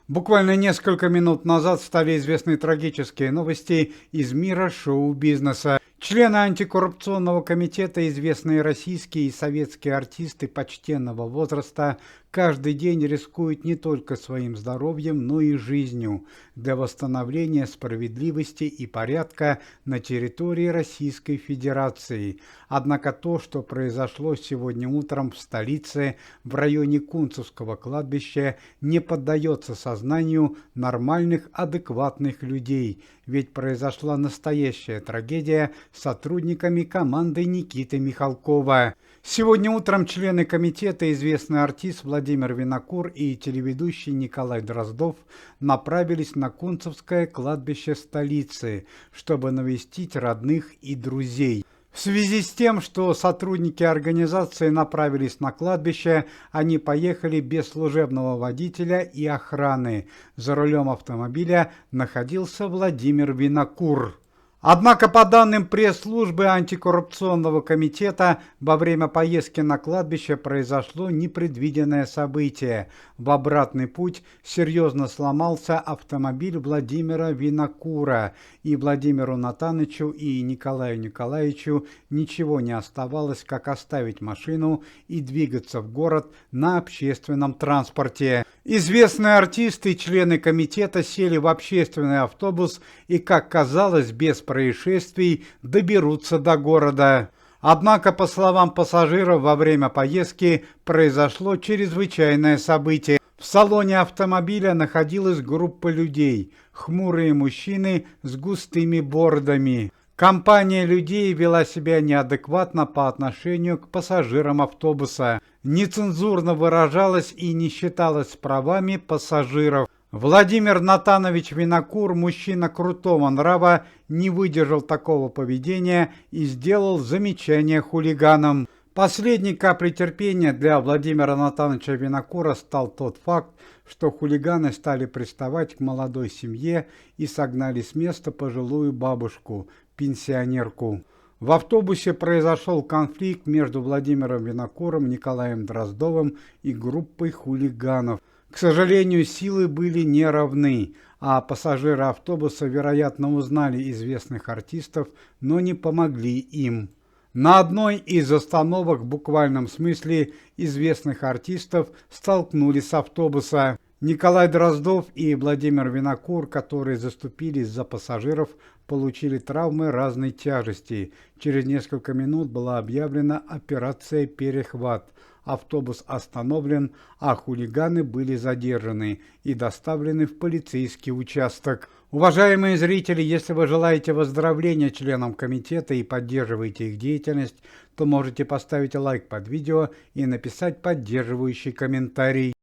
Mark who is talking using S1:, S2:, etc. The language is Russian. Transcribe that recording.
S1: Буквально несколько минут назад стали известны трагические новости из мира шоу-бизнеса. Члены антикоррупционного комитета, известные российские и советские артисты почтенного возраста, каждый день рискуют не только своим здоровьем, но и жизнью для восстановления справедливости и порядка на территории Российской Федерации. Однако то, что произошло сегодня утром в столице, в районе Кунцевского кладбища, не поддается сознанию нормальных, адекватных людей, ведь произошла настоящая трагедия с сотрудниками команды Никиты Михалкова. Сегодня утром члены комитета, известный артист Владимир Винокур и телеведущий Николай Дроздов направились на Кунцевское кладбище столицы, чтобы навестить родных и друзей. В связи с тем, что сотрудники организации направились на кладбище, они поехали без служебного водителя и охраны. За рулем автомобиля находился Владимир Винокур. Однако, по данным пресс-службы антикоррупционного комитета, во время поездки на кладбище произошло непредвиденное событие. В обратный путь серьезно сломался автомобиль Владимира Винокура, и Владимиру Натановичу и Николаю Николаевичу ничего не оставалось, как оставить машину и двигаться в город на общественном транспорте. Известные артисты и члены комитета сели в общественный автобус и, как казалось, без происшествий доберутся до города. Однако, по словам пассажиров, во время поездки произошло чрезвычайное событие. В салоне автомобиля находилась группа людей, хмурые мужчины с густыми бородами. Компания людей вела себя неадекватно по отношению к пассажирам автобуса, нецензурно выражалась и не считалась правами пассажиров. Владимир Натанович Винокур, мужчина крутого нрава, не выдержал такого поведения и сделал замечание хулиганам. Последней каплей терпения для Владимира Натановича Винокура стал тот факт, что хулиганы стали приставать к молодой семье и согнали с места пожилую бабушку, пенсионерку. В автобусе произошел конфликт между Владимиром Винокуром, Николаем Дроздовым и группой хулиганов. К сожалению, силы были неравны, а пассажиры автобуса, вероятно, узнали известных артистов, но не помогли им. На одной из остановок, в буквальном смысле, известных артистов столкнулись с автобуса. Николай Дроздов и Владимир Винокур, которые заступились за пассажиров, получили травмы разной тяжести. Через несколько минут была объявлена операция «Перехват». Автобус остановлен, а хулиганы были задержаны и доставлены в полицейский участок. Уважаемые зрители, если вы желаете выздоровления членам комитета и поддерживаете их деятельность, то можете поставить лайк под видео и написать поддерживающий комментарий.